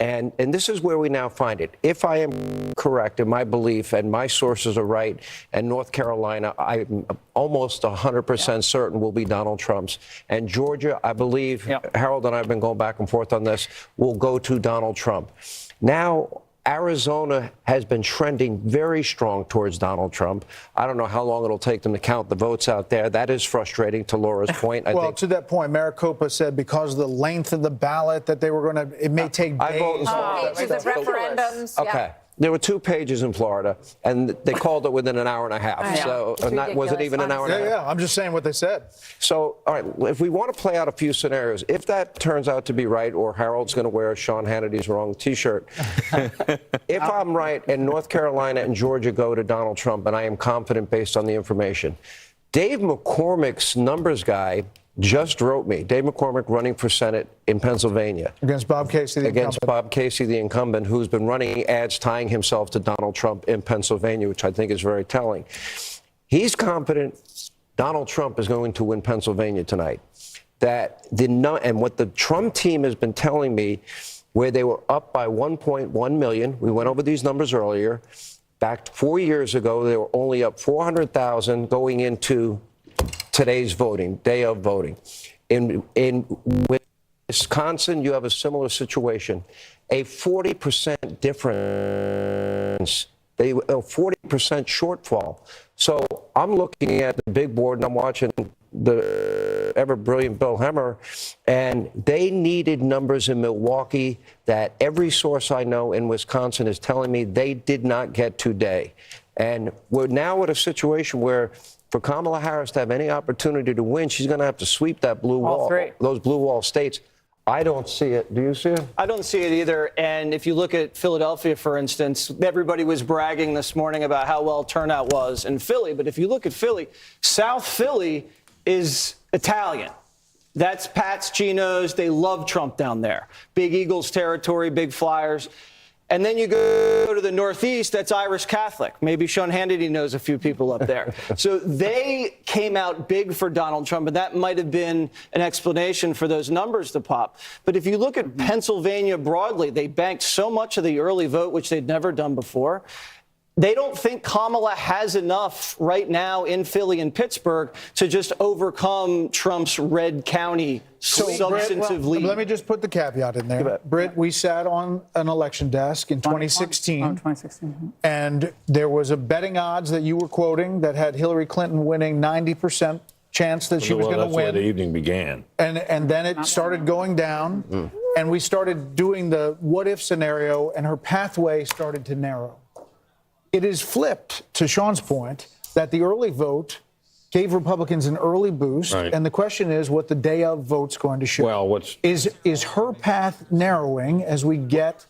And this is where we now find it. If I am correct in my belief and my sources are right, and North Carolina, I'm almost 100% certain will be Donald Trump's. And Georgia, I believe, Harold and I have been going back and forth on this, will go to Donald Trump. Now, Arizona has been trending very strong towards Donald Trump. I don't know how long it'll take them to count the votes out there. That is frustrating, to Laura's point. I think. To that point, Maricopa said because of the length of the ballot that they were going to, it may take days. Pages of referendums. Okay. There were 2 pages in Florida, and they called it within an hour and a half. So, was it even an hour and a half? Yeah, I'm just saying what they said. So, all right, if we want to play out a few scenarios, if that turns out to be right, or Harold's going to wear Sean Hannity's wrong T-shirt, if I'm right and North Carolina and Georgia go to Donald Trump, and I am confident based on the information, Dave McCormick's numbers guy just wrote me. Dave McCormick running for Senate in Pennsylvania. Against Bob Casey, the Against Bob Casey, the incumbent, who's been running ads tying himself to Donald Trump in Pennsylvania, which I think is very telling. He's confident Donald Trump is going to win Pennsylvania tonight. And what the Trump team has been telling me, where they were up by 1.1 million, we went over these numbers earlier. Back 4 years ago, they were only up 400,000 going into today's voting, day of voting. In Wisconsin, you have a similar situation. A 40% difference, a 40% shortfall. So I'm looking at the big board and I'm watching the ever brilliant Bill Hemmer, and they needed numbers in Milwaukee that every source I know in Wisconsin is telling me they did not get today. And we're now at a situation where for Kamala Harris to have any opportunity to win, she's going to have to sweep that blue wall, those blue wall states. I don't see it. Do you see it? I don't see it either. And if you look at Philadelphia, for instance, everybody was bragging this morning about how well turnout was in Philly. But if you look at Philly, South Philly is Italian. That's Pat's, Geno's. They love Trump down there. Big Eagles territory, big Flyers. And then you go to the Northeast, that's Irish Catholic. Maybe Sean Hannity knows a few people up there. So they came out big for Donald Trump, and that might have been an explanation for those numbers to pop. But if you look at Pennsylvania broadly, they banked so much of the early vote, which they'd never done before. They don't think Kamala has enough right now in Philly and Pittsburgh to just overcome Trump's red county substantive lead. Let me just put the caveat in there. Britt, we sat on an election desk in 2016. And there was a betting odds that you were quoting that had Hillary Clinton winning 90% chance that she was going to win. That's where the evening began. And then it started going down. And we started doing the what if scenario, and her pathway started to narrow. It is flipped, to Sean's point, that the early vote gave Republicans an early boost. Right. And the question is what the day of vote's going to show. Well, is her path narrowing as we get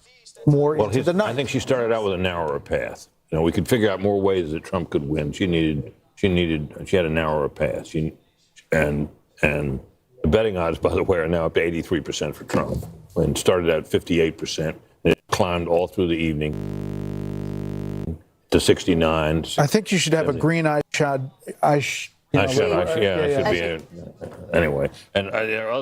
more into the night? I think she started out with a narrower path. You know, we could figure out more ways that Trump could win. She had a narrower path. And the betting odds, by the way, are now up to 83% for Trump. And started at 58%. And it climbed all through the evening to 69. I think you should have a green eye shot. I should be. Anyway, and there are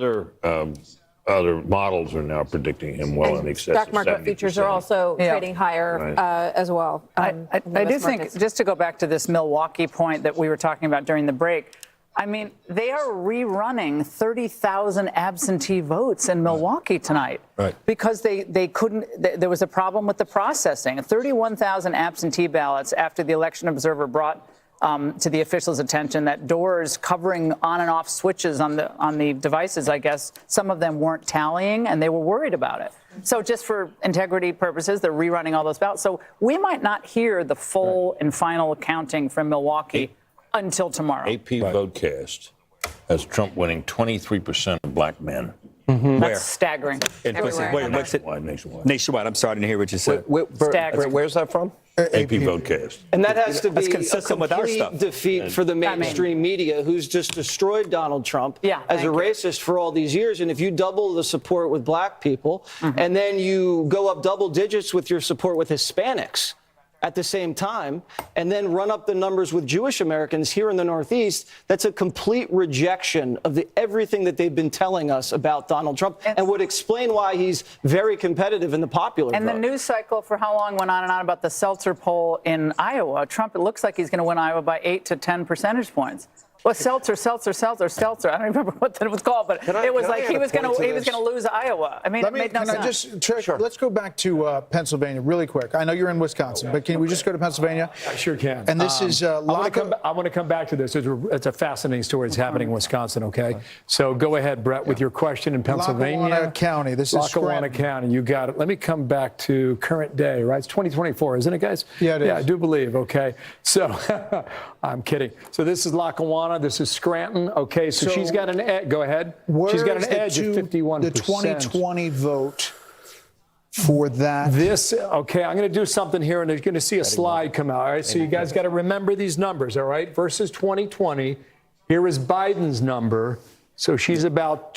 other models are now predicting him well in excess stock of market 70%. futures are also trading higher as well. I do think, just to go back to this Milwaukee point that we were talking about during the break, I mean, they are rerunning 30,000 absentee votes in Milwaukee tonight because they couldn't. There was a problem with the processing. 31,000 absentee ballots after the Election Observer brought to the officials' attention that doors covering on and off switches on the devices, I guess, some of them weren't tallying and they were worried about it. So just for integrity purposes, they're rerunning all those ballots. So we might not hear the full and final counting from Milwaukee until tomorrow. AP Votecast has Trump winning 23% of black men. That's staggering. Nationwide. I'm sorry, I didn't hear what you said. Staggering. Where's that from? AP Votecast. And that has to be a with our complete stuff. defeat for the mainstream media, who's just destroyed Donald Trump as a racist for all these years. And if you double the support with black people, and then you go up double digits with your support with Hispanics, at the same time, and then run up the numbers with Jewish Americans here in the Northeast, that's a complete rejection of everything that they've been telling us about Donald Trump, and would explain why he's very competitive in the popular vote. And the news cycle for how long went on and on about the Seltzer poll in Iowa. Trump, it looks like he's going to win Iowa by 8 to 10 percentage points. Well, Seltzer. I don't remember what that was called, but it was like he was going to lose Iowa. I mean, it made no sense. Can I just check? Let's go back to Pennsylvania really quick. I know you're in Wisconsin, but can we just go to Pennsylvania? I sure can. And this is I want to come back to this. It's a fascinating story. It's happening in Wisconsin, okay? So go ahead, Brett, with your question in Pennsylvania. Lackawanna County. This is Lackawanna Scranton. County. You got it. Let me come back to current day, right? It's 2024, isn't it, guys? Yeah, it is. Yeah, I do believe, okay? So I'm kidding. So this is Lackawanna. This is Scranton. Okay, so she's got an edge. Go ahead. She's got an edge of 51%. The 2020 vote for that. Okay, I'm going to do something here, and you're going to see a slide come out. All right, so you guys got to remember these numbers, all right? Versus 2020, here is Biden's number. So she's about,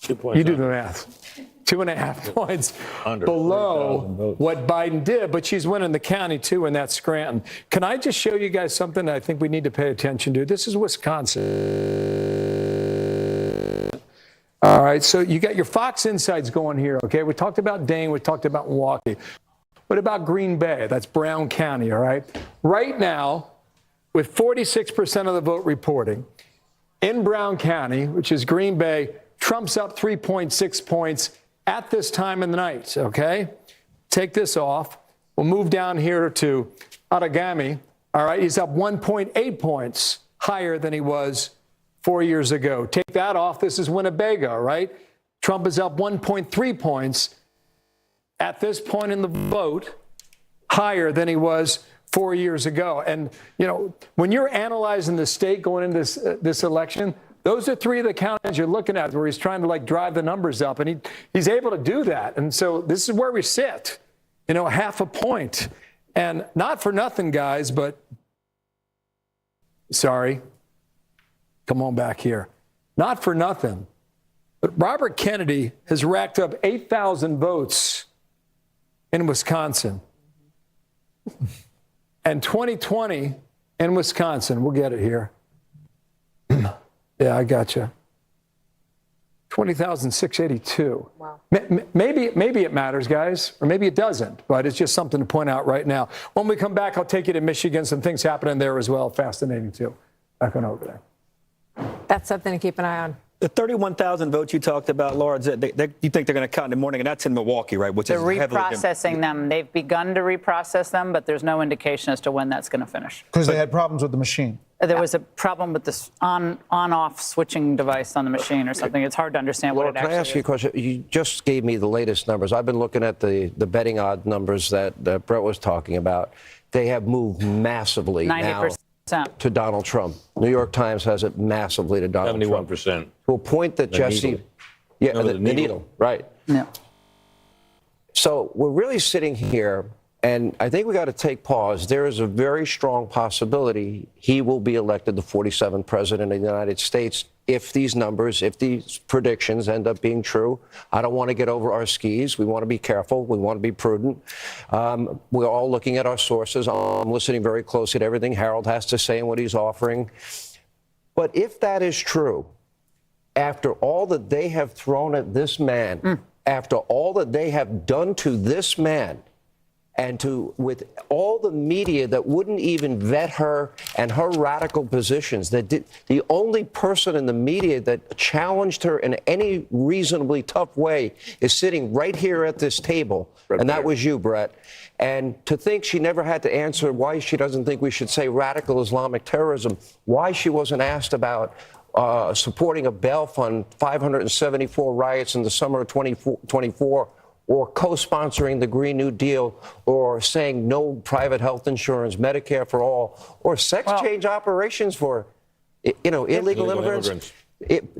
2 points you do under. the math, 2.5 points Under below 40,000 votes. what Biden did, but she's winning the county too, and that's Scranton. Can I just show you guys something that I think we need to pay attention to? This is Wisconsin. All right, so you got your Fox Insights going here, okay? We talked about Dane, we talked about Milwaukee. What about Green Bay? That's Brown County, all right? Right now, with 46% of the vote reporting, in Brown County, which is Green Bay, Trump's up 3.6 points at this time of the night, okay? Take this off. We'll move down here to Outagamie. All right, he's up 1.8 points higher than he was 4 years ago. Take that off. This is Winnebago, right? Trump is up 1.3 points at this point in the vote, higher than he was 4 years ago. And, you know, when you're analyzing the state going into this election, those are three of the counties you're looking at where he's trying to, like, drive the numbers up. And he's able to do that. And so this is where we sit, you know, half a point. And not for nothing, guys, but sorry. Come on back here. Not for nothing, but Robert Kennedy has racked up 8,000 votes in Wisconsin. And 2020 in Wisconsin, we'll get it here. Yeah, I got you. 20,682. Wow. Maybe it matters, guys, or maybe it doesn't, but it's just something to point out right now. When we come back, I'll take you to Michigan. Some things happening there as well. Fascinating, too. Back on over there. That's something to keep an eye on. The 31,000 votes you talked about, Laura, you think they're going to count in the morning, and that's in Milwaukee, right? Which They're is heavily reprocessing them. They've begun to reprocess them, but there's no indication as to when that's going to finish. Because they had problems with the machine. There was a problem with this on-off switching device on the machine or something. It's hard to understand Laura, what it can I ask actually you a question? You just gave me the latest numbers. I've been looking at the betting odd numbers that Brett was talking about. They have moved massively 90%. now to Donald Trump. New York Times has it massively to Donald Trump. 71%. To a point that The Jesse... needle. Yeah, No, the the needle, needle. right. Yeah. So we're really sitting here, and I think we got to take pause. There is a very strong possibility he will be elected the 47th president of the United States if these numbers, if these predictions end up being true. I don't want to get over our skis. We want to be careful. We want to be prudent. We're all looking at our sources. I'm listening very closely to everything Harold has to say and what he's offering. But if that is true, after all that they have thrown at this man, after all that they have done to this man, and with all the media that wouldn't even vet her and her radical positions, the only person in the media that challenged her in any reasonably tough way is sitting right here at this table, and that was you, Brett. And to think she never had to answer why she doesn't think we should say radical Islamic terrorism, why she wasn't asked about supporting a bail fund, 574 riots in the summer of 2024, or co-sponsoring the Green New Deal, or saying no private health insurance, Medicare for all, or sex change operations for, illegal immigrants.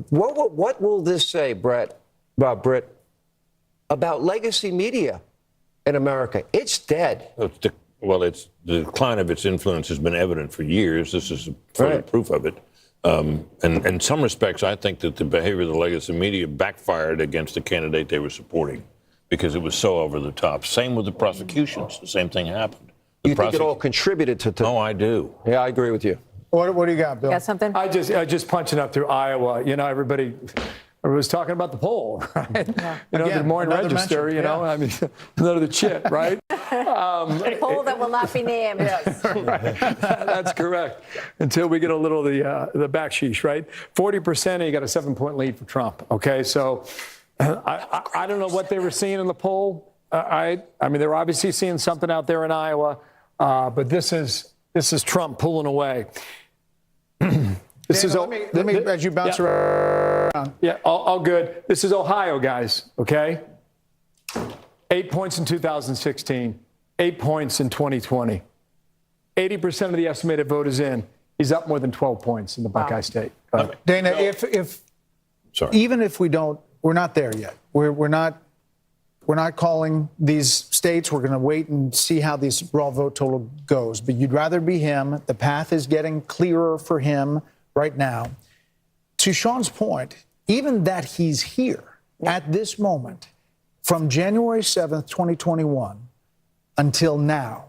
What will this say, Britt, about legacy media in America? It's dead. The decline of its influence has been evident for years. This is further proof of it. And in some respects, I think that the behavior of the legacy media backfired against the candidate they were supporting, because it was so over the top. Same with the prosecutions. The same thing happened. You think it all contributed to? Oh, I do. Yeah, I agree with you. What do you got, Bill? Got something? I just punching up through Iowa. You know, everybody was talking about the poll, right? You know, the Again, Des Moines another Register. mention, You know, yeah. I mean, another chit, right? A poll that will not be named. That's correct. Until we get a little of the backsheesh, right? 40%, and you got a 7-point lead for Trump. Okay, so I don't know what they were seeing in the poll. I mean, they were obviously seeing something out there in Iowa, but this is Trump pulling away. Daniel, let me as you bounce around. Yeah, all good. This is Ohio, guys, okay? 8 points in 2016, 8 points in 2020. 80% of the estimated vote is in. He's up more than 12 points in the Buckeye State. Dana, if even if we're not there yet. We're not calling these states. We're going to wait and see how this raw vote total goes. But you'd rather be him. The path is getting clearer for him right now. To Sean's point, even that he's here at this moment, from January 7th, 2021 until now,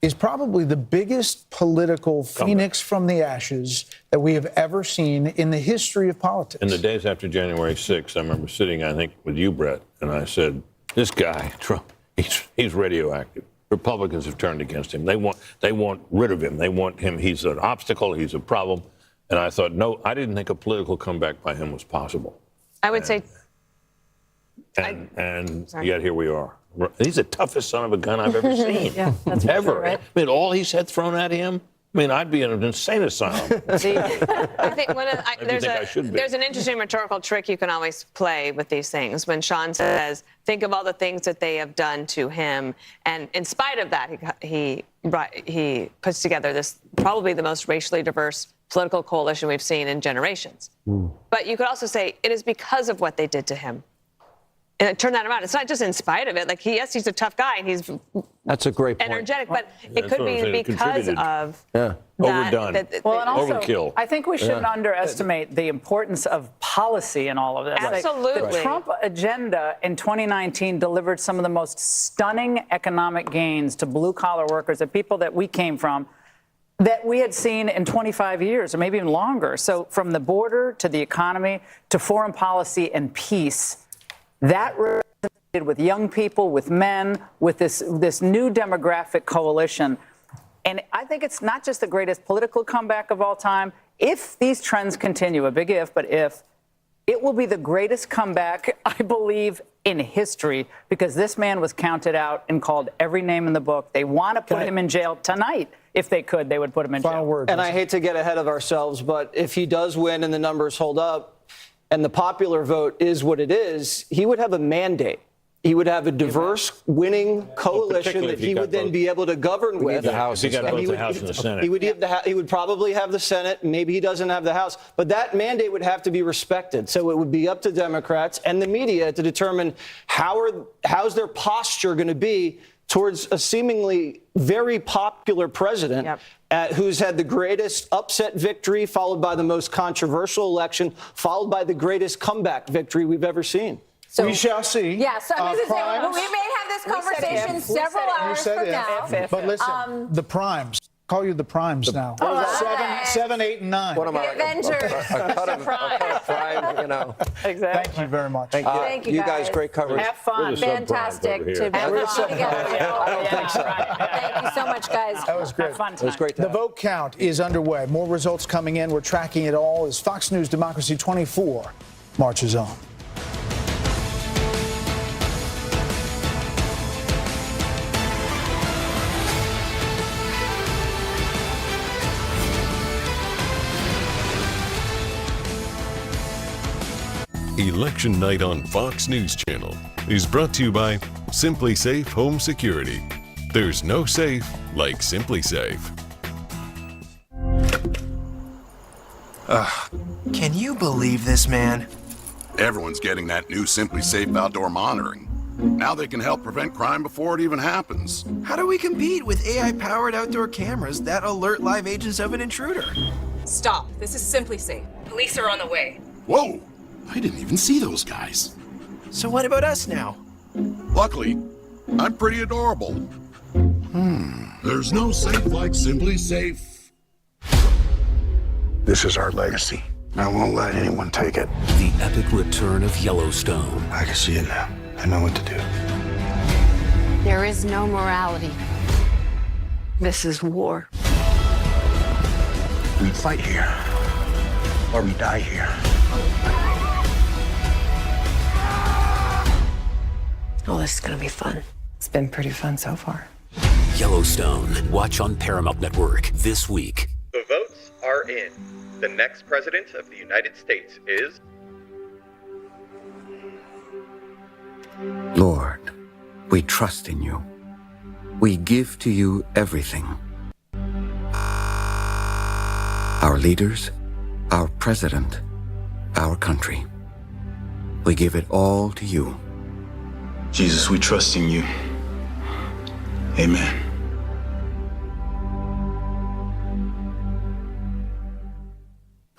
is probably the biggest political phoenix from the ashes that we have ever seen in the history of politics. In the days after January 6th, I remember sitting, I think, with you, Brett, and I said, this guy, Trump, he's radioactive. Republicans have turned against him. They want rid of him. They want him. He's an obstacle. He's a problem. And I thought, no, I didn't think a political comeback by him was possible. I would say. And yet here we are. He's the toughest son of a gun I've ever seen. Yeah, that's for ever. sure, right? I mean, all he's had thrown at him. I mean, I'd be in an insane asylum. I think there's an interesting rhetorical trick you can always play with these things. When Sean says, think of all the things that they have done to him. And in spite of that, he puts together this probably the most racially diverse political coalition we've seen in generations. But you could also say it is because of what they did to him. And turn that around. It's not just in spite of it. Like, he's a tough guy and he's That's a great point. energetic, but it That's could what I'm be saying, it because contributed. of Overdone. Well, and also, Overkill. I think we shouldn't underestimate the importance of policy in all of this. Like, Absolutely. the Trump agenda in 2019 delivered some of the most stunning economic gains to blue-collar workers, the people that we came from, that we had seen in 25 years or maybe even longer. So from the border to the economy to foreign policy and peace, that resonated with young people, with men, with this new demographic coalition. And I think it's not just the greatest political comeback of all time. If these trends continue, a big if, but if, it will be the greatest comeback, I believe, in history, because this man was counted out and called every name in the book. They want to put him in jail tonight. If they could, they would put him in jail. Final word. And I hate to get ahead of ourselves, but if he does win and the numbers hold up and the popular vote is what it is, he would have a mandate. He would have a diverse winning coalition that he would then be able to govern with. the House. He got And both he the would- House and the Senate. He would probably have the Senate. Maybe he doesn't have the House. But that mandate would have to be respected. So it would be up to Democrats and the media to determine how's their posture going to be towards a seemingly very popular president who's had the greatest upset victory, followed by the most controversial election, followed by the greatest comeback victory we've ever seen. So, We shall see. Yeah, so I'm going to say, Primes. we may have this We said conversation if. We several said if. hours You said from it. now. If. But listen, the primes. Call you the primes now. right. 7, 8, and 9. What am I? The Avengers. A cut of prime, you know. Exactly. Thank you very much. Thank you, You guys, great coverage. Have fun. Fantastic over to here. be We're on together. I don't think so. Thank you so much, guys. That was great. Have fun It was tonight. great to The have. vote count is underway. More results coming in. We're tracking it all as Fox News Democracy 24 marches on. Election Night on Fox News Channel is brought to you by Simply Safe Home Security. There's no safe like Simply Safe. Can you believe this, man? Everyone's getting that new Simply Safe outdoor monitoring. Now they can help prevent crime before it even happens. How do we compete with AI-powered outdoor cameras that alert live agents of an intruder? Stop. This is Simply Safe. Police are on the way. Whoa! I didn't even see those guys. So what about us now? Luckily, I'm pretty adorable. There's no safe like Simply Safe. This is our legacy. I won't let anyone take it. The epic return of Yellowstone. I can see it now. I know what to do. There is no morality. This is war. We fight here, or we die here. Oh, this is gonna be fun. It's been pretty fun so far. Yellowstone. Watch on Paramount Network this week. The votes are in. The next president of the United States is... Lord, we trust in you. We give to you everything. Our leaders, our president, our country. We give it all to you. Jesus, we trust in you. Amen.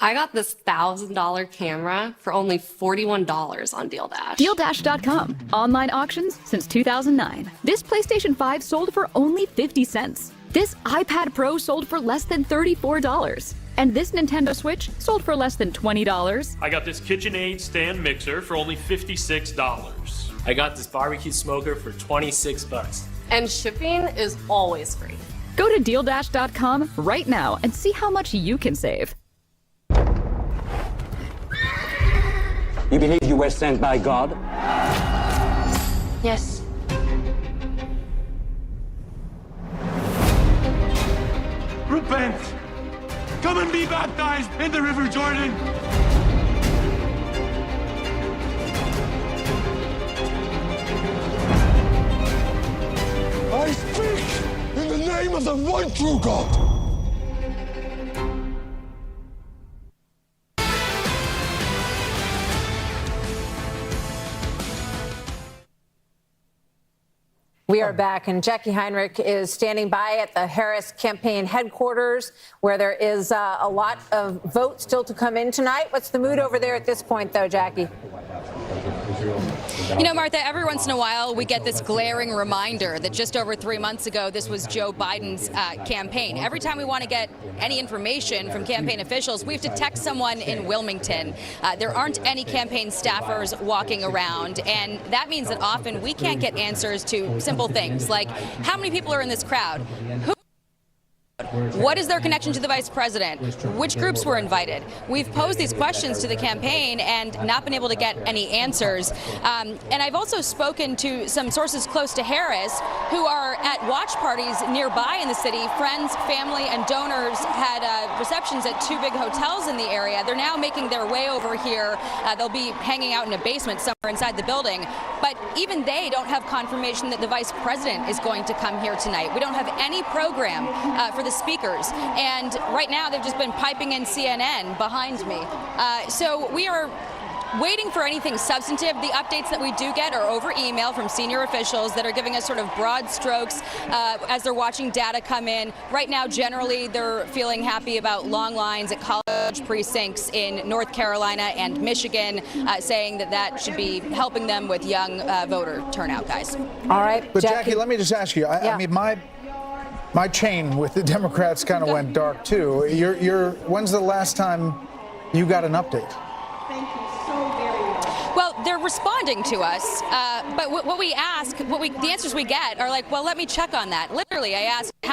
I got this $1,000 camera for only $41 on DealDash. DealDash.com. Online auctions since 2009. This PlayStation 5 sold for only 50 cents. This iPad Pro sold for less than $34. And this Nintendo Switch sold for less than $20. I got this KitchenAid stand mixer for only $56. I got this barbecue smoker for 26 bucks. And shipping is always free. Go to DealDash.com right now and see how much you can save. You believe you were sent by God? Yes. Repent! Come and be baptized in the River Jordan! I speak in the name of the one true God. We are back, and Jackie Heinrich is standing by at the Harris campaign headquarters, where there is a lot of votes still to come in tonight. What's the mood over there at this point, though, Jackie? You know, Martha, every once in a while we get this glaring reminder that just over 3 months ago, this was Joe Biden's campaign. Every time we want to get any information from campaign officials, we have to text someone in Wilmington. There aren't any campaign staffers walking around, and that means that often we can't get answers to simple things like how many people are in this crowd? What is their connection to the vice president? Which groups were invited? We've posed these questions to the campaign and not been able to get any answers. And I've also spoken to some sources close to Harris who are at watch parties nearby in the city. Friends, family, and donors had receptions at 2 big hotels in the area. They're now making their way over here. They'll be hanging out in a basement somewhere inside the building. But even they don't have confirmation that the vice president is going to come here tonight. We don't have any program for the speakers, and right now they've just been piping in CNN behind me. So we are waiting for anything substantive. The updates that we do get are over email from senior officials that are giving us sort of broad strokes as they're watching data come in. Right now, generally, they're feeling happy about long lines at college precincts in North Carolina and Michigan, saying that that should be helping them with young voter turnout, guys. All right, but Jackie, let me just ask you. I mean, my chain with the Democrats kind of went dark too. When's the last time you got an update? Well, they're responding to us, but what we ask, the answers we get are like, well, let me check on that. Literally, I ask how